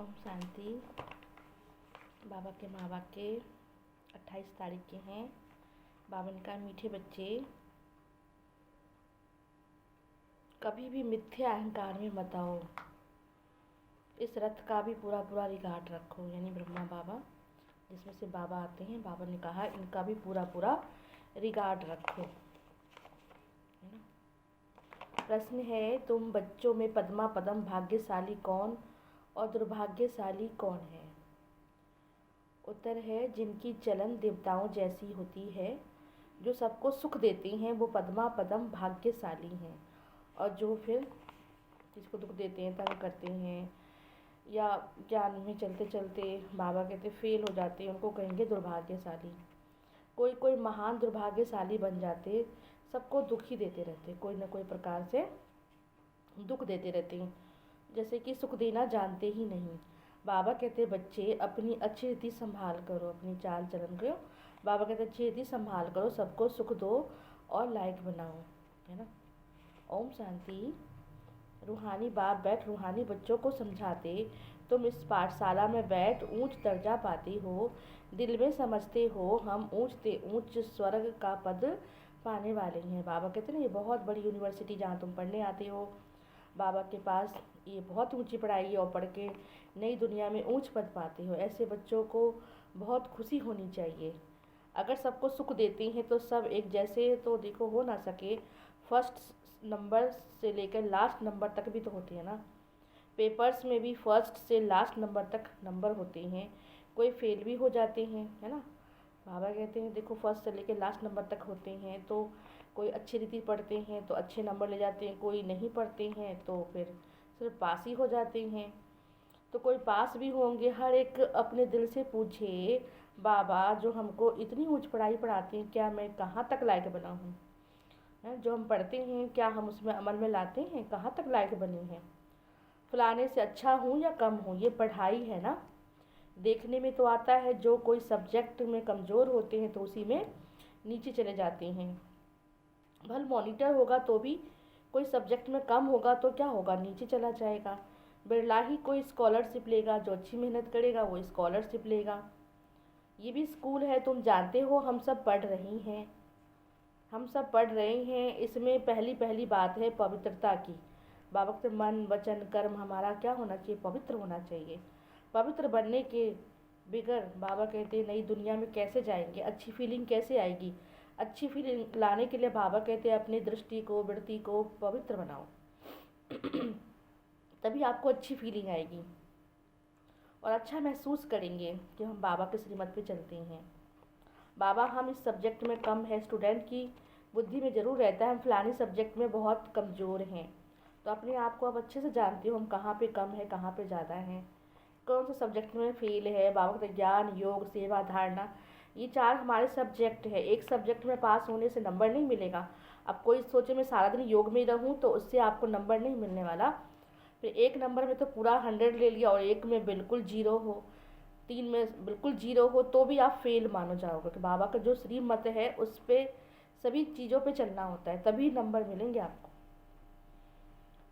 ओम शांति। बाबा के माँ बाप के 28 तारीख के हैं। बाबा ने कहा, मीठे बच्चे, कभी भी मिथ्या अहंकार में मत आओ। इस रथ का भी पूरा पूरा रिकॉर्ड रखो। यानी ब्रह्मा बाबा जिसमें से बाबा आते हैं, बाबा ने कहा इनका भी पूरा पूरा रिकॉर्ड रखो, है ना। प्रश्न है, तुम बच्चों में पद्मा पदम भाग्यशाली कौन और दुर्भाग्यशाली कौन है? उत्तर है, जिनकी चलन देवताओं जैसी होती है, जो सबको सुख देती हैं, वो पद्मा पदम भाग्यशाली हैं। और जो फिर जिसको दुख देते हैं, तंग करते हैं, या ज्ञान में चलते चलते बाबा कहते फेल हो जाते हैं, उनको कहेंगे दुर्भाग्यशाली। कोई कोई महान दुर्भाग्यशाली बन जाते, सबको दुख ही देते रहते, कोई ना कोई प्रकार से दुख देते रहते हैं, जैसे कि सुख देना जानते ही नहीं। बाबा कहते बच्चे अपनी अच्छी रीति संभाल करो, अपनी चाल चलन करो। बाबा कहते अच्छी रीति संभाल करो, सबको सुख दो और लायक बनाओ, है ना। ओम शांति। रूहानी बाप बैठ रूहानी बच्चों को समझाते, तुम इस पाठशाला में बैठ ऊंच दर्जा पाते हो, दिल में समझते हो हम ऊंच स्वर्ग का पद पाने वाले हैं। बाबा कहते ना, ये बहुत बड़ी यूनिवर्सिटी जहाँ तुम पढ़ने आते हो, बाबा के पास ये बहुत ऊंची पढ़ाई है और पढ़ के नई दुनिया में ऊंच पद पाते हो। ऐसे बच्चों को बहुत खुशी होनी चाहिए। अगर सबको सुख देते हैं तो सब एक जैसे तो देखो हो ना सके। फर्स्ट नंबर से लेकर लास्ट नंबर तक भी तो होते हैं ना। पेपर्स में भी फर्स्ट से लास्ट नंबर तक नंबर होते हैं, कोई फेल भी हो जाते हैं, है ना। बाबा कहते हैं देखो फर्स्ट से लेकर लास्ट नंबर तक होते हैं, तो कोई अच्छी रीति पढ़ते हैं तो अच्छे नंबर ले जाते हैं, कोई नहीं पढ़ते हैं तो फिर सिर्फ पास ही हो जाते हैं। तो कोई पास भी होंगे। हर एक अपने दिल से पूछे, बाबा जो हमको इतनी ऊंच पढ़ाई पढ़ाते हैं, क्या मैं कहाँ तक लायक बना हूँ? जो हम पढ़ते हैं क्या हम उसमें अमल में लाते हैं? कहाँ तक लायक बने हैं? फलाने से अच्छा हूँ या कम हूँ, ये पढ़ाई है ना। देखने में तो आता है, जो कोई सब्जेक्ट में कमज़ोर होते हैं तो उसी में नीचे चले जाते हैं। भल मॉनिटर होगा तो भी कोई सब्जेक्ट में कम होगा तो क्या होगा, नीचे चला जाएगा। बिरला ही कोई स्कॉलरशिप लेगा, जो अच्छी मेहनत करेगा वो स्कॉलरशिप लेगा। ये भी स्कूल है, तुम जानते हो हम सब पढ़ रही हैं, हम सब पढ़ रहे हैं। इसमें पहली पहली बात है पवित्रता की। बाबा के मन वचन कर्म हमारा क्या होना चाहिए? पवित्र होना चाहिए। पवित्र बनने के बिगैर बाबा कहते हैं नई दुनिया में कैसे जाएंगे, अच्छी फीलिंग कैसे आएगी? अच्छी फीलिंग लाने के लिए बाबा कहते हैं अपनी दृष्टि को वृत्ति को पवित्र बनाओ तभी आपको अच्छी फीलिंग आएगी और अच्छा महसूस करेंगे कि हम बाबा के श्रीमत पे चलते हैं। बाबा हम इस सब्जेक्ट में कम है, स्टूडेंट की बुद्धि में ज़रूर रहता है हम फलानी सब्जेक्ट में बहुत कमज़ोर हैं, तो अपने आप को आप अच्छे से जानते हो हम कहाँ पे कम है कहाँ पे ज़्यादा हैं, कौन से सब्जेक्ट में फेल है। बाबा कहते ज्ञान योग सेवा धारणा, ये 4 हमारे सब्जेक्ट है। एक सब्जेक्ट में पास होने से नंबर नहीं मिलेगा। अब कोई सोचे मैं सारा दिन योग में रहूँ तो उससे आपको नंबर नहीं मिलने वाला। फिर एक नंबर में तो पूरा 100 ले लिया और एक में बिल्कुल 0 हो, 3 में बिल्कुल 0 हो, तो भी आप फेल मानो जाओगे। कि बाबा का जो श्रीमत है उस पर सभी चीज़ों पे चलना होता है, तभी नंबर मिलेंगे आपको।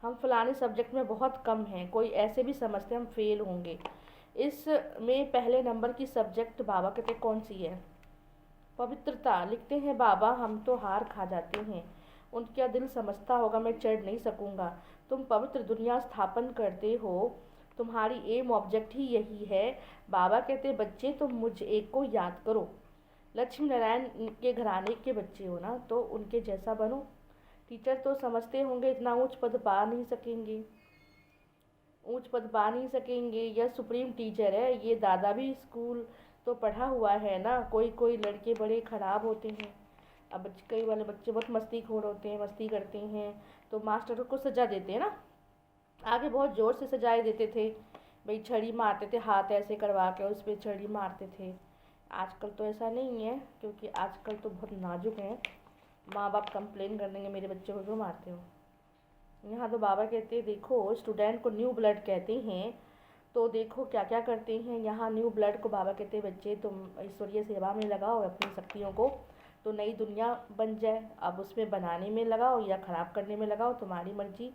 हम फलाने सब्जेक्ट में बहुत कम हैं, कोई ऐसे भी समझते हैं हम फेल होंगे। इसमें पहले नंबर की सब्जेक्ट बाबा कहते कौन सी है? पवित्रता। लिखते हैं बाबा हम तो हार खा जाते हैं, उनका दिल समझता होगा मैं चढ़ नहीं सकूंगा। तुम पवित्र दुनिया स्थापन करते हो, तुम्हारी एम ऑब्जेक्ट ही यही है। बाबा कहते बच्चे तुम मुझ एक को याद करो। लक्ष्मी नारायण के घराने के बच्चे हो ना, तो उनके जैसा बनो। टीचर तो समझते होंगे इतना ऊंच पद पा नहीं सकेंगे, ऊंच पद पा नहीं सकेंगे, यह सुप्रीम टीचर है। ये दादा भी स्कूल तो पढ़ा हुआ है ना। कोई कोई लड़के बड़े ख़राब होते हैं। अब कई वाले बच्चे बहुत मस्तीखोर होते हैं, मस्ती करते हैं, तो मास्टर को सजा देते हैं ना। आगे बहुत ज़ोर से सजाए देते थे, भाई छड़ी मारते थे, हाथ ऐसे करवा के उस पर छड़ी मारते थे। आजकल तो ऐसा नहीं है, क्योंकि आजकल तो बहुत नाजुक हैं। माँ बाप कंप्लेन कर देंगे मेरे बच्चे को क्यों मारते हो। यहाँ तो बाबा कहते हैं देखो स्टूडेंट को न्यू ब्लड कहते हैं, तो देखो क्या क्या करते हैं यहाँ। न्यू ब्लड को बाबा कहते हैं बच्चे तुम ईश्वरीय सेवा में लगाओ अपनी शक्तियों को, तो नई दुनिया बन जाए। अब उसमें बनाने में लगाओ या ख़राब करने में लगाओ, तुम्हारी मर्जी।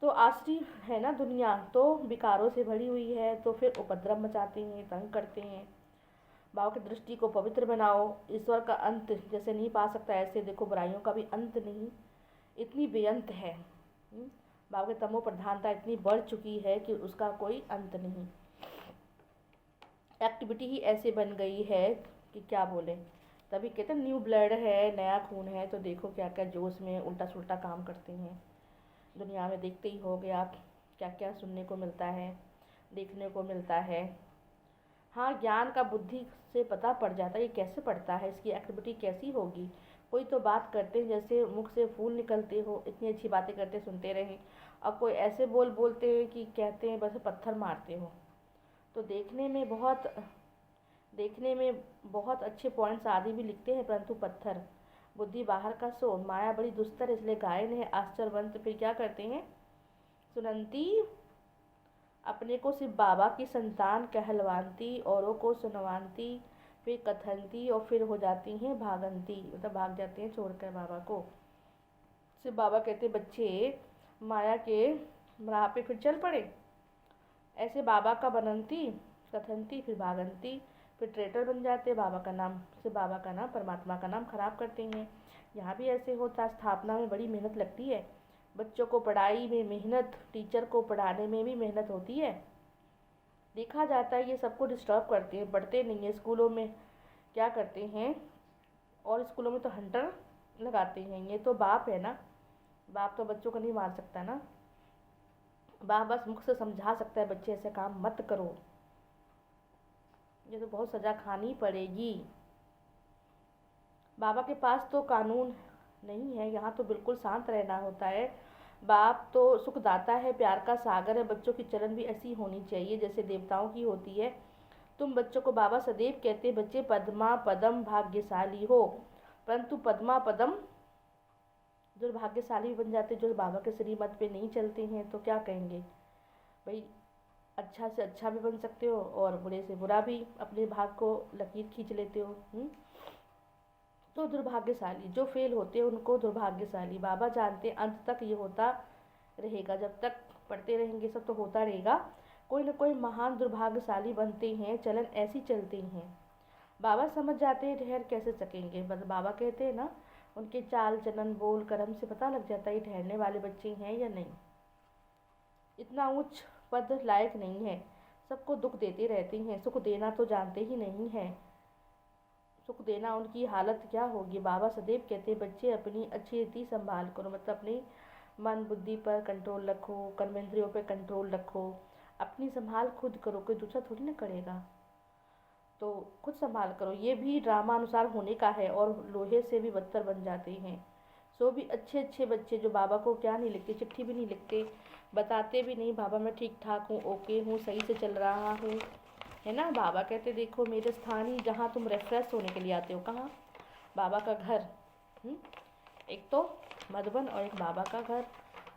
तो आसरी है ना दुनिया, तो विकारों से भरी हुई है, तो फिर उपद्रव मचाते हैं, तंग करते हैं। बाबा की दृष्टि को पवित्र बनाओ। ईश्वर का अंत जैसे नहीं पा सकता, ऐसे देखो बुराइयों का भी अंत नहीं, इतनी बेअंत है। बाबा की तमो प्रधानता इतनी बढ़ चुकी है कि उसका कोई अंत नहीं। एक्टिविटी ही ऐसे बन गई है कि क्या बोले। तभी कहते हैं न्यू ब्लड है, नया खून है, तो देखो क्या क्या जोश में उल्टा सुल्टा काम करते हैं। दुनिया में देखते ही होगे आप, क्या क्या सुनने को मिलता है, देखने को मिलता है। हाँ, ज्ञान का बुद्धि से पता पड़ जाता है ये कैसे पड़ता है, इसकी एक्टिविटी कैसी होगी। कोई तो बात करते हैं जैसे मुख से फूल निकलते हो, इतनी अच्छी बातें करते सुनते रहें, और कोई ऐसे बोलते हैं कि कहते हैं बस पत्थर मारते हो। तो देखने में बहुत अच्छे पॉइंट्स आदि भी लिखते हैं, परंतु पत्थर। बुद्धि बाहर का सो, माया बड़ी दुस्तर, इसलिए गायन है आश्चर्यवंत। फिर क्या करते हैं, सुनंती अपने को सिर्फ बाबा की संतान कहलवाती, औरों को सुनवाती, फिर कथनती, और फिर हो जाती हैं भागंती, मतलब भाग जाते हैं छोड़कर बाबा को। सिर्फ बाबा कहते बच्चे माया के राह पे फिर चल पड़े। ऐसे बाबा का बनंती, कथनती, फिर भागंती, फिर ट्रेटर बन जाते, बाबा का नाम से बाबा का नाम परमात्मा का नाम खराब करते हैं। यहाँ भी ऐसे होता, स्थापना में बड़ी मेहनत लगती है। बच्चों को पढ़ाई में मेहनत, टीचर को पढ़ाने में भी मेहनत होती है। देखा जाता है ये सबको डिस्टर्ब करते हैं, पढ़ते नहीं है स्कूलों में, क्या करते हैं, और स्कूलों में तो हंटर लगाते हैं। ये तो बाप है ना, बाप तो बच्चों को नहीं मार सकता ना, बाप बस मुख से समझा सकता है बच्चे ऐसे काम मत करो, ये तो बहुत सज़ा खानी पड़ेगी। बाबा के पास तो कानून नहीं है, यहाँ तो बिल्कुल शांत रहना होता है। बाप तो सुखदाता है, प्यार का सागर है। बच्चों की चलन भी ऐसी होनी चाहिए जैसे देवताओं की होती है। तुम बच्चों को बाबा सदैव कहते बच्चे पद्मा पदम भाग्यशाली हो, परंतु पद्मा पदम दुर्भाग्यशाली बन जाते जो बाबा के श्रीमत पे नहीं चलते हैं। तो क्या कहेंगे भाई, अच्छा से अच्छा भी बन सकते हो और बुरे से बुरा भी अपने भाग को लकीर खींच लेते हो। तो दुर्भाग्यशाली जो फेल होते हैं उनको दुर्भाग्यशाली। बाबा जानते अंत तक ये होता रहेगा, जब तक पढ़ते रहेंगे सब तो होता रहेगा। कोई ना कोई महान दुर्भाग्यशाली बनते हैं, चलन ऐसी चलते हैं। बाबा समझ जाते हैं, ठहर कैसे सकेंगे। बस बाबा कहते हैं ना, उनके चाल चलन बोल कर्म से पता लग जाता है ठहरने वाले बच्चे हैं या नहीं। इतना उच्च पद लायक नहीं है, सबको दुख देते रहते हैं, सुख देना तो जानते ही नहीं है। सुख देना उनकी हालत क्या होगी। बाबा सदैव कहते बच्चे अपनी अच्छी रीति संभाल करो, मतलब अपने मन बुद्धि पर कंट्रोल रखो, कर्मेंद्रियों पर कंट्रोल रखो, अपनी संभाल खुद करो, कोई दूसरा थोड़ी ना करेगा, तो खुद संभाल करो। ये भी ड्रामा अनुसार होने का है और लोहे से भी बदतर बन जाते हैं। सो भी अच्छे अच्छे बच्चे जो बाबा को क्या नहीं लिखते, चिट्ठी भी नहीं लिखते, बताते भी नहीं बाबा मैं ठीक ठाक हूँ, ओके हूँ, सही से चल रहा हूँ, है ना। बाबा कहते देखो मेरे स्थान ही जहाँ तुम रेफ्रेश होने के लिए आते हो, कहाँ, बाबा का घर। एक तो मधुबन और एक बाबा का घर,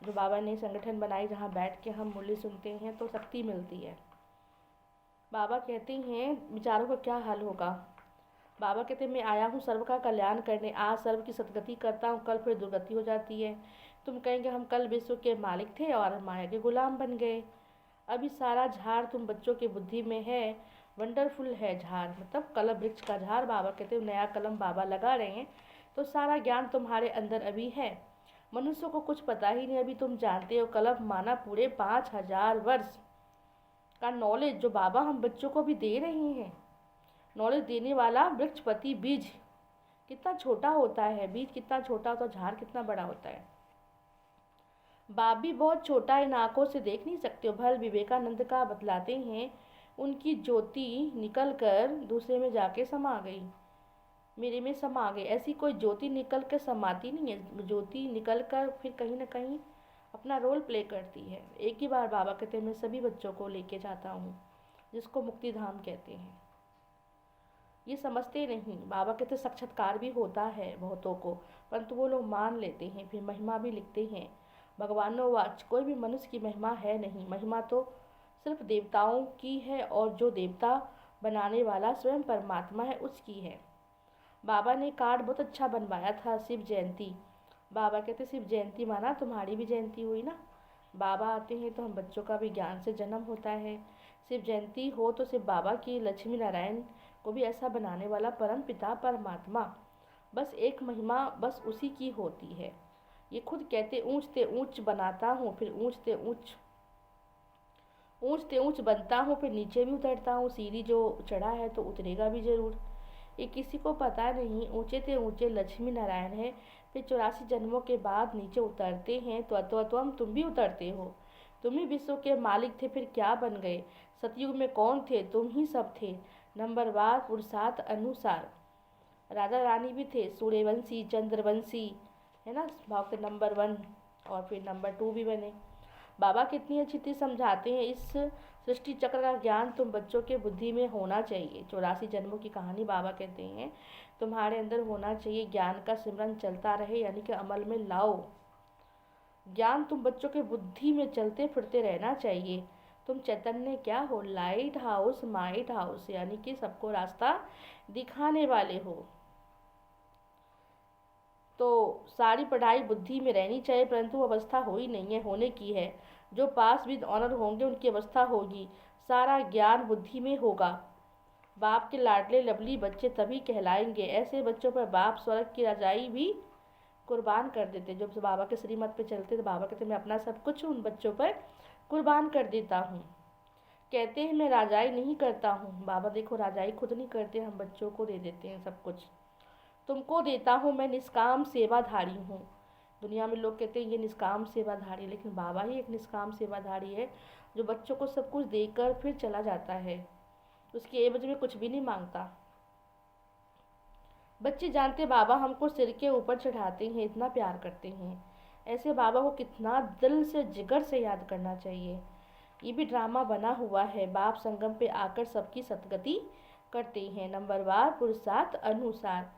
जो बाबा ने संगठन बनाई जहाँ बैठ के हम मुरली सुनते हैं तो शक्ति मिलती है। बाबा कहते हैं विचारों का क्या हाल होगा। बाबा कहते हैं मैं आया हूँ सर्व का कल्याण करने, आज सर्व की सदगति करता हूँ, कल फिर दुर्गति हो जाती है। तुम कहेंगे हम कल विश्व के मालिक थे और माया के गुलाम बन गए। अभी सारा झाड़ तुम बच्चों की बुद्धि में है, वंडरफुल है झाड़, मतलब कलम वृक्ष का झाड़। बाबा कहते हैं नया कलम बाबा लगा रहे हैं, तो सारा ज्ञान तुम्हारे अंदर अभी है। मनुष्य को कुछ पता ही नहीं, अभी तुम जानते हो कलम माना पूरे 5000 वर्ष का नॉलेज जो बाबा हम बच्चों को भी दे रहे हैं। नॉलेज देने वाला वृक्षपति बीज कितना छोटा होता है, बीज कितना छोटा होता है, झाड़ कितना बड़ा होता है। बाप भी बहुत छोटा इन आँखों से देख नहीं सकते हो। भल विवेकानंद का बतलाते हैं उनकी ज्योति निकल कर दूसरे में जाके समा गई, मेरे में समा गई। ऐसी कोई ज्योति निकल कर समाती नहीं है, ज्योति निकल कर फिर कहीं ना कहीं अपना रोल प्ले करती है। एक ही बार बाबा कहते हैं मैं सभी बच्चों को लेके जाता हूँ, जिसको मुक्ति धाम कहते हैं। ये समझते नहीं। बाबा कहते साक्षात्कार भी होता है बहुतों को, परंतु वो लोग मान लेते हैं, फिर महिमा भी लिखते हैं। भगवानो वाच, कोई भी मनुष्य की महिमा है नहीं, महिमा तो सिर्फ देवताओं की है, और जो देवता बनाने वाला स्वयं परमात्मा है उसकी है। बाबा ने कार्ड बहुत अच्छा बनवाया था, शिव जयंती। बाबा कहते शिव जयंती माना तुम्हारी भी जयंती हुई ना। बाबा आते हैं तो हम बच्चों का भी ज्ञान से जन्म होता है। सिर्फ जयंती हो तो सिर्फ बाबा की, लक्ष्मी नारायण को भी ऐसा बनाने वाला परम पिता परमात्मा, बस एक महिमा बस उसी की होती है। ये खुद कहते ऊंचते ऊंच बनाता हूँ, फिर ऊंचते ऊंच बनता हूँ, फिर नीचे भी उतरता हूँ। सीढ़ी जो चढ़ा है तो उतरेगा भी जरूर। ये किसी को पता नहीं, ऊंचे ते ऊंचे लक्ष्मी नारायण है, फिर 84 जन्मों के बाद नीचे उतरते हैं। तो अतोत्वम तुम भी उतरते हो। तुम ही विश्व के मालिक थे, फिर क्या बन गए? सतयुग में कौन थे? तुम ही सब थे। नंबरवार पुरुषार्थ अनुसार राजा रानी भी थे, सूर्यवंशी चंद्रवंशी, है ना, भाव के नंबर 1 और फिर नंबर 2 भी बने। बाबा कितनी अच्छी थी समझाते हैं, इस सृष्टि चक्र का ज्ञान तुम बच्चों के बुद्धि में होना चाहिए। 84 जन्मों की कहानी बाबा कहते हैं तुम्हारे अंदर होना चाहिए। ज्ञान का सिमरन चलता रहे, यानी कि अमल में लाओ। ज्ञान तुम बच्चों के बुद्धि में चलते फिरते रहना चाहिए। तुम चैतन्य क्या हो? लाइट हाउस, माइट हाउस, यानी कि सबको रास्ता दिखाने वाले हो। तो सारी पढ़ाई बुद्धि में रहनी चाहिए, परंतु अवस्था हो ही नहीं है, होने की है। जो पास विद ऑनर होंगे उनकी अवस्था होगी। सारा ज्ञान बुद्धि में होगा। बाप के लाडले लवली बच्चे तभी कहलाएंगे। ऐसे बच्चों पर बाप स्वर्ग की रजाई भी कुर्बान कर देते। जब बाबा के श्रीमत पे चलते तो बाबा कहते मैं अपना सब कुछ उन बच्चों पर कुर्बान कर देता हूँ। कहते हैं मैं राजाई नहीं करता हूँ। बाबा देखो राजाई खुद नहीं करते, हम बच्चों को दे देते हैं सब कुछ। तुमको देता हूँ मैं निष्काम सेवाधारी हूँ। दुनिया में लोग कहते हैं ये निष्काम सेवाधारी, लेकिन बाबा ही एक निष्काम सेवाधारी है, जो बच्चों को सब कुछ देकर फिर चला जाता है। उसके एवज में कुछ भी नहीं मांगता। बच्चे जानते बाबा हमको सिर के ऊपर चढ़ाते हैं, इतना प्यार करते हैं। ऐसे बाबा को कितना दिल से जिगर से याद करना चाहिए। ये भी ड्रामा बना हुआ है। बाप संगम पे आकर सबकी सतगति करते हैं। नंबरवार पुरुषार्थ अनुसार।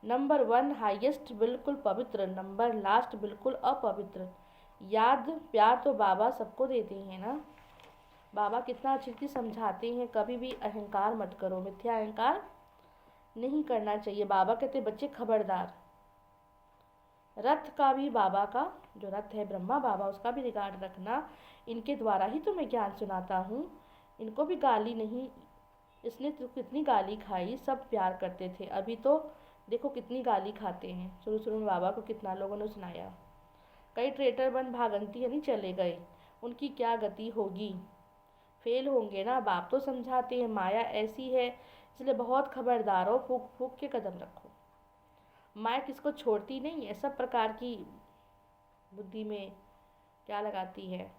नंबर 1 हाईएस्ट बिल्कुल पवित्र, नंबर लास्ट बिल्कुल अपवित्र। याद प्यार तो बाबा सबको देते हैं ना। बाबा कितना अच्छी चीज़ समझाते हैं, कभी भी अहंकार मत करो, मिथ्या अहंकार नहीं करना चाहिए। बाबा कहते बच्चे खबरदार, रथ का भी बाबा का जो रथ है ब्रह्मा बाबा, उसका भी रिकॉर्ड रखना। इनके द्वारा ही तो मैं ज्ञान सुनाता हूँ। इनको भी गाली नहीं, इसने तो कितनी गाली खाई, सब प्यार करते थे। अभी तो देखो कितनी गाली खाते हैं। शुरू शुरू में बाबा को कितना लोगों ने सुनाया। कई ट्रेटर बन भागंती यानी चले गए, उनकी क्या गति होगी? फेल होंगे ना। बाप तो समझाते हैं माया ऐसी है, इसलिए बहुत खबरदार हो, फूक फूक के कदम रखो। माया किसको छोड़ती नहीं है, सब प्रकार की बुद्धि में क्या लगाती है,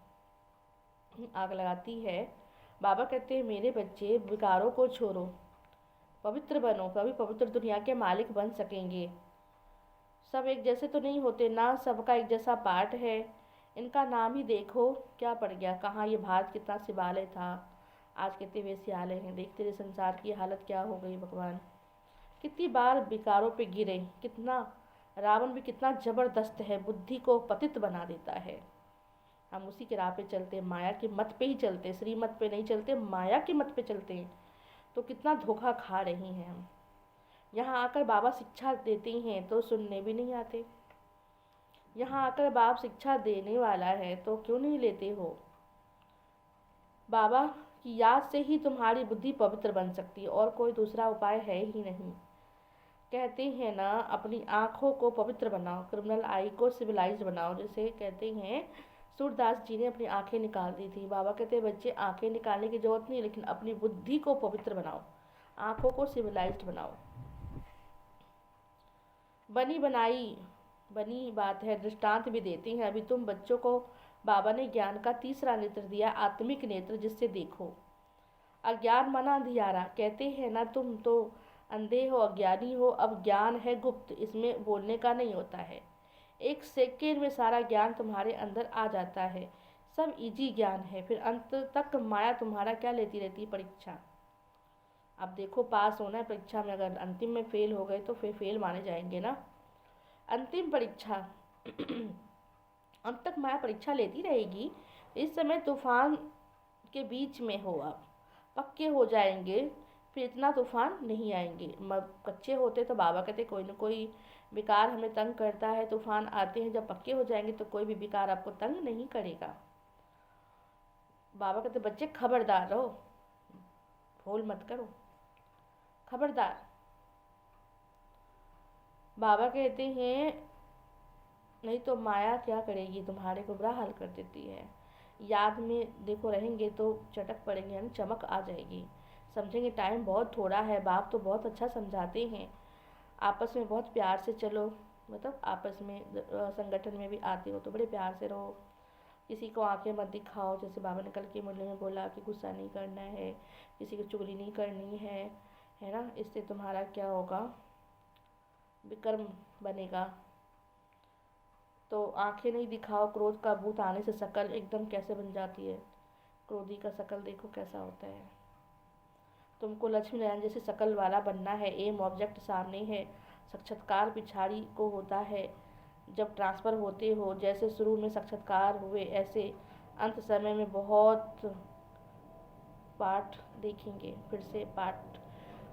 आग लगाती है। बाबा कहते हैं मेरे बच्चे विकारों को छोड़ो, पवित्र बनो, कभी पवित्र दुनिया के मालिक बन सकेंगे। सब एक जैसे तो नहीं होते ना, सबका एक जैसा पार्ट है। इनका नाम ही देखो क्या पड़ गया, कहाँ ये भारत कितना शिवालय था, आज कितने वेश्यालय हैं। देखते रहे संसार की हालत क्या हो गई। भगवान कितनी बार विकारों पे गिरे, कितना रावण भी कितना जबरदस्त है, बुद्धि को पतित बना देता है। हम उसी के राह पे चलते हैं, माया के मत पे ही चलते, श्रीमत पे नहीं चलते, माया के मत पे चलते हैं, तो कितना धोखा खा रहे हैं हम। यहाँ आकर बाबा शिक्षा देते हैं तो सुनने भी नहीं आते। यहाँ आकर बाप शिक्षा देने वाला है तो क्यों नहीं लेते हो? बाबा की याद से ही तुम्हारी बुद्धि पवित्र बन सकती है, और कोई दूसरा उपाय है ही नहीं। कहते हैं ना अपनी आँखों को पवित्र बनाओ, क्रिमिनल आई को सिविलाइज्ड बनाओ। जैसे कहते हैं सूरदास जी ने अपनी आंखें निकाल दी थी। बाबा कहते हैं बच्चे आंखें निकालने की जरूरत नहीं, लेकिन अपनी बुद्धि को पवित्र बनाओ, आँखों को सिविलाइज्ड बनाओ। बनी बनाई बनी बात है, दृष्टांत भी देते हैं। अभी तुम बच्चों को बाबा ने ज्ञान का तीसरा नेत्र दिया, आत्मिक नेत्र, जिससे देखो। अज्ञान मना अंधियारा, कहते हैं ना तुम तो अंधे हो, अज्ञानी हो। अब ज्ञान है गुप्त, इसमें बोलने का नहीं होता है। एक सेकेंड में सारा ज्ञान तुम्हारे अंदर आ जाता है, सब इजी ज्ञान है। फिर अंत तक माया तुम्हारा क्या लेती रहती है? परीक्षा। अब देखो पास होना है परीक्षा में, अगर अंतिम में फेल हो गए तो फिर फेल माने जाएंगे ना। अंतिम परीक्षा अंत तक माया परीक्षा लेती रहेगी। इस समय तूफान के बीच में हो, अब पक्के हो जाएंगे, फिर इतना तूफान नहीं आएंगे। कच्चे होते तो बाबा कहते कोई ना कोई विकार हमें तंग करता है, तूफान आते हैं। जब पक्के हो जाएंगे तो कोई भी विकार आपको तंग नहीं करेगा। बाबा कहते बच्चे खबरदार रहो, भूल मत करो, खबरदार। बाबा कहते हैं नहीं तो माया क्या करेगी, तुम्हारे को बुरा हाल कर देती है। याद में देखो रहेंगे तो चटक पड़ेंगे, यानी चमक आ जाएगी। समझेंगे टाइम बहुत थोड़ा है। बाप तो बहुत अच्छा समझाते हैं, आपस में बहुत प्यार से चलो, मतलब आपस में संगठन में भी आते हो तो बड़े प्यार से रहो, किसी को आंखें मत दिखाओ। जैसे बाबा ने कल की मुरली में बोला कि गुस्सा नहीं करना है, किसी की चुगली नहीं करनी है ना। इससे तुम्हारा क्या होगा, विक्रम बनेगा। तो आंखें नहीं दिखाओ। क्रोध का भूत आने से शकल एकदम कैसे बन जाती है, क्रोधी का शकल देखो कैसा होता है। तुमको लक्ष्मी नारायण जैसे शकल वाला बनना है। एम ऑब्जेक्ट सामने है, साक्षात्कार पिछाड़ी को होता है जब ट्रांसफ़र होते हो। जैसे शुरू में साक्षात्कार हुए ऐसे अंत समय में बहुत पाठ देखेंगे। फिर से पाठ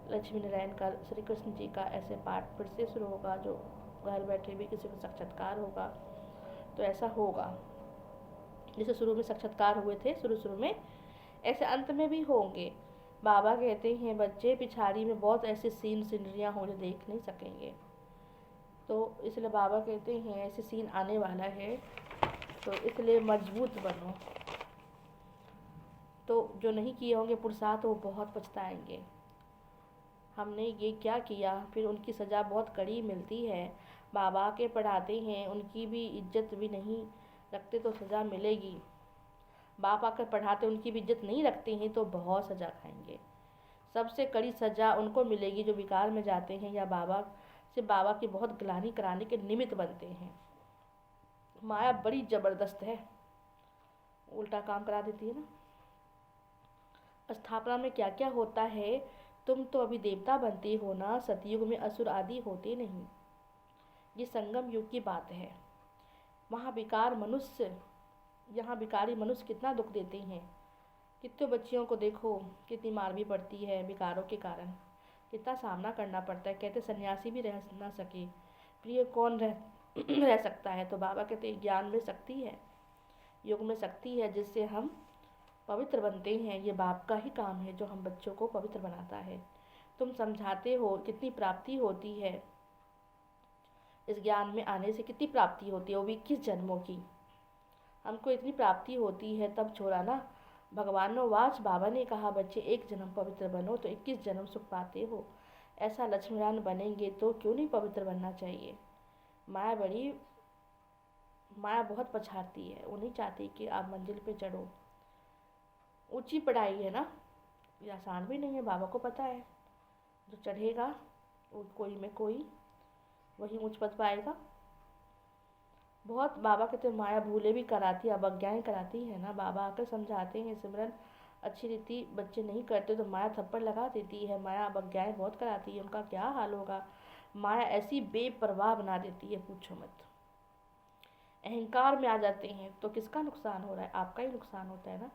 लक्ष्मी नारायण का, श्री कृष्ण जी का ऐसे पाठ फिर से शुरू होगा। जो घर बैठे भी किसी को साक्षात्कार होगा तो ऐसा होगा, जैसे शुरू में साक्षात्कार हुए थे शुरू में, ऐसे अंत में भी होंगे। बाबा कहते हैं बच्चे पिछाड़ी में बहुत ऐसे सीनरियाँ हो जो देख नहीं सकेंगे। तो इसलिए बाबा कहते हैं ऐसे सीन आने वाला है, तो इसलिए मजबूत बनो। तो जो नहीं किए होंगे पुरुषार्थ वो बहुत पछताएंगे, हमने ये क्या किया। फिर उनकी सज़ा बहुत कड़ी मिलती है। बाबा के पढ़ाते हैं, उनकी भी इज्जत भी नहीं रखते तो सज़ा मिलेगी। बाप आकर पढ़ाते उनकी भी इज्जत नहीं रखते हैं तो बहुत सज़ा खाएंगे। सबसे कड़ी सज़ा उनको मिलेगी जो विकार में जाते हैं या बाबा से बाबा की बहुत ग्लानि कराने के निमित्त बनते हैं। माया बड़ी ज़बरदस्त है, उल्टा काम करा देती है ना। स्थापना में क्या क्या होता है, तुम तो अभी देवता बनते हो ना, सतयुग में असुर आदि होते नहीं। ये संगम युग की बात है। वहाँ विकार मनुष्य, यहाँ विकारी मनुष्य कितना दुख देते हैं। कितने बच्चियों को देखो कितनी मार भी पड़ती है विकारों के कारण, कितना सामना करना पड़ता है। कहते सन्यासी भी रह ना सके, प्रिय कौन रह सकता है। तो बाबा कहते ज्ञान में शक्ति है, योग में शक्ति है, जिससे हम पवित्र बनते हैं। ये बाप का ही काम है जो हम बच्चों को पवित्र बनाता है। तुम समझाते हो कितनी प्राप्ति होती है, इस ज्ञान में आने से कितनी प्राप्ति होती है, वो भी 21 जन्मों की हमको इतनी प्राप्ति होती है। तब छोड़ा ना, भगवानोवाच बाबा ने कहा बच्चे एक जन्म पवित्र बनो तो 21 जन्म सुख पाते हो। ऐसा लक्ष्मीनारायण बनेंगे तो क्यों नहीं पवित्र बनना चाहिए। माया बहुत पछाड़ती है, वो नहीं चाहती कि आप मंजिल पे चढ़ो। ऊंची पढ़ाई है ना, ये आसान भी नहीं है, बाबा को पता है। जो चढ़ेगा कोई में कोई वही ऊंच पद पाएगा। बहुत बाबा कहते हैं माया भूले भी कराती है, अवज्ञाएँ कराती है ना। बाबा आकर समझाते हैं सिमरन अच्छी रीति बच्चे नहीं करते तो माया थप्पड़ लगा देती है। माया अवज्ञाएँ बहुत कराती है, उनका क्या हाल होगा। माया ऐसी बेपरवाह बना देती है, पूछो मत। अहंकार में आ जाते हैं तो किसका नुकसान हो रहा है, आपका ही नुकसान होता है ना।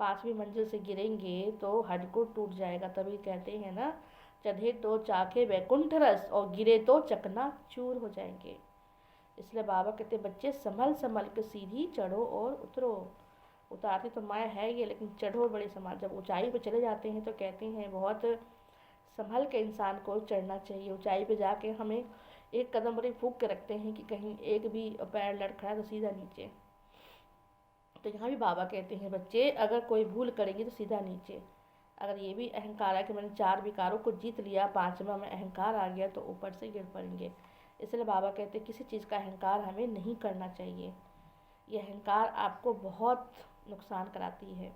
5वीं मंजिल से गिरेंगे तो हड्डी टूट जाएगा। तभी कहते हैं ना, चढ़े तो चाखे वैकुंठ रस और गिरे तो चकना चूर हो जाएंगे। इसलिए बाबा कहते बच्चे संभल संभल के सीधी चढ़ो और उतरो। उतारती तो माया है ये, लेकिन चढ़ो बड़े संभाल। जब ऊंचाई पे चले जाते हैं तो कहते हैं बहुत संभल के इंसान को चढ़ना चाहिए। ऊंचाई पे जाके हमें एक कदम बड़े फूंक के रखते हैं कि कहीं एक भी पैर लड़खड़ा तो सीधा नीचे। तो यहाँ भी बाबा कहते हैं बच्चे अगर कोई भूल करेंगे तो सीधा नीचे। अगर ये भी अहंकार है कि मैंने 4 विकारों को जीत लिया, 5वां में अहंकार आ गया तो ऊपर से गिर पड़ेंगे। इसलिए बाबा कहते हैं किसी चीज़ का अहंकार हमें नहीं करना चाहिए। ये अहंकार आपको बहुत नुकसान कराती है।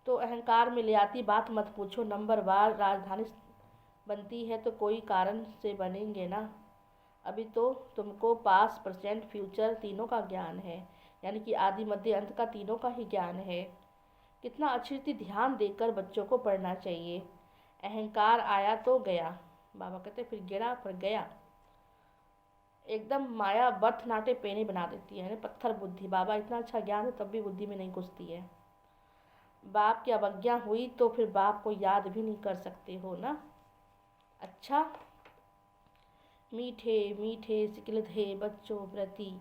तो अहंकार में ले आती बात मत पूछो। नंबरवार राजधानी बनती है तो कोई कारण से बनेंगे ना। अभी तो तुमको पास्ट प्रेजेंट फ्यूचर तीनों का ज्ञान है, यानी कि आदि मध्य अंत का तीनों का ही ज्ञान है। कितना अच्छी रीति ध्यान देकर बच्चों को पढ़ना चाहिए। अहंकार आया तो गया, बाबा कहते फिर गिरा फिर गया। एकदम माया बर्थ नाटे पेने बना देती है, पत्थर बुद्धि। बाबा इतना अच्छा ज्ञान है तब भी बुद्धि में नहीं घुसती है। बाप की अवज्ञा हुई तो फिर बाप को याद भी नहीं कर सकते हो ना। अच्छा, मीठे मीठे सिकलत है बच्चों प्रति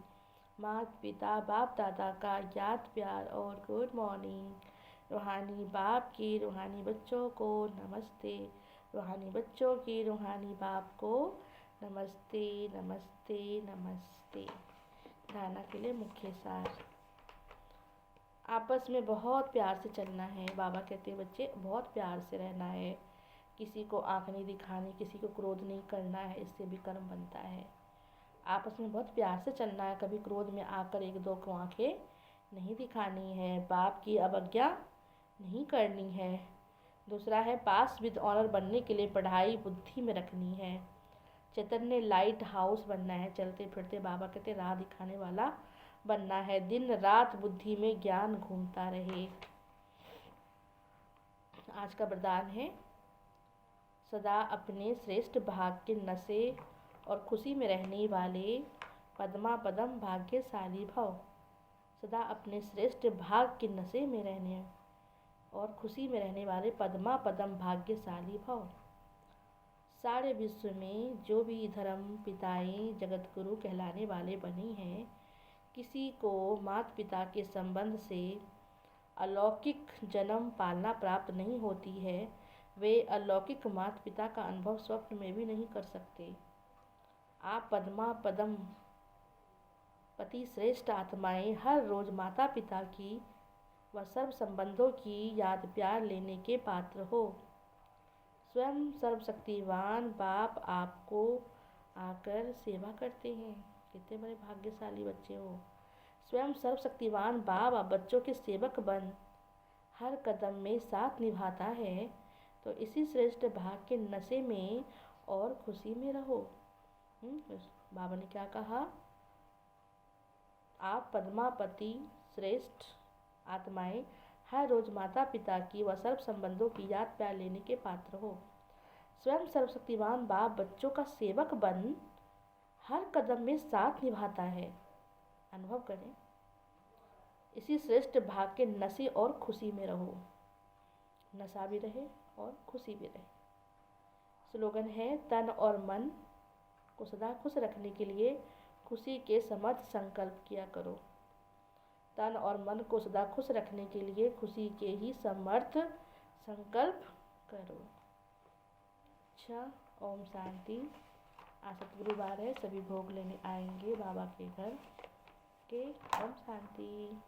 माता पिता बाप दादा का याद प्यार और गुड मॉर्निंग। रूहानी बाप की रूहानी बच्चों को नमस्ते। रूहानी बच्चों की रूहानी बाप को नमस्ते नमस्ते नमस्ते। धारणा के लिए मुख्य सार। आपस में बहुत प्यार से चलना है। बाबा कहते हैं बच्चे बहुत प्यार से रहना है। किसी को आँख नहीं दिखानी, किसी को क्रोध नहीं करना है, इससे भी कर्म बनता है। आपस में बहुत प्यार से चलना है, कभी क्रोध में आकर एक दो को आंखें नहीं दिखानी है। बाप की अवज्ञा नहीं करनी है। दूसरा है पास विद ऑनर बनने के लिए पढ़ाई बुद्धि में रखनी है। चैतन्य लाइट हाउस बनना है, चलते फिरते बाबा कहते राह दिखाने वाला बनना है। दिन रात बुद्धि में ज्ञान घूमता रहे। आज का वरदान है सदा अपने श्रेष्ठ भाग के नशे और खुशी में रहने वाले पद्मा पदम भाग्यशाली भव। सदा अपने श्रेष्ठ भाग के नशे में रहने और खुशी में रहने वाले पद्मा पदम भाग्यशाली भव। सारे विश्व में जो भी धर्म पिताएं जगत गुरु कहलाने वाले बने हैं, किसी को माता पिता के संबंध से अलौकिक जन्म पालना प्राप्त नहीं होती है। वे अलौकिक माता पिता का अनुभव स्वप्न में भी नहीं कर सकते। आप पद्मा पदम पति श्रेष्ठ आत्माएं हर रोज माता पिता की व सर्व संबंधों की याद प्यार लेने के पात्र हो। स्वयं सर्वशक्तिवान बाप आपको आकर सेवा करते हैं। कितने बड़े भाग्यशाली बच्चे हो। स्वयं सर्वशक्तिवान बाप आप बच्चों के सेवक बन हर कदम में साथ निभाता है। तो इसी श्रेष्ठ भाग के नशे में और खुशी में रहो। बाबा ने क्या कहा? आप पद्मापति श्रेष्ठ आत्माएं हर रोज माता पिता की व सर्व संबंधों की याद प्यार लेने के पात्र हो। स्वयं सर्वशक्तिवान बाप बच्चों का सेवक बन हर कदम में साथ निभाता है। अनुभव करें। इसी श्रेष्ठ भाग के नशे और खुशी में रहो। नशा भी रहे और खुशी भी रहे। स्लोगन है तन और मन को सदा खुश रखने के लिए खुशी के समर्थ संकल्प किया करो। तन और मन को सदा खुश रखने के लिए खुशी के ही समर्थ संकल्प करो। अच्छा, ओम शांति। आज सतगुरुवार है, सभी भोग लेने आएंगे बाबा के घर के। ओम शांति।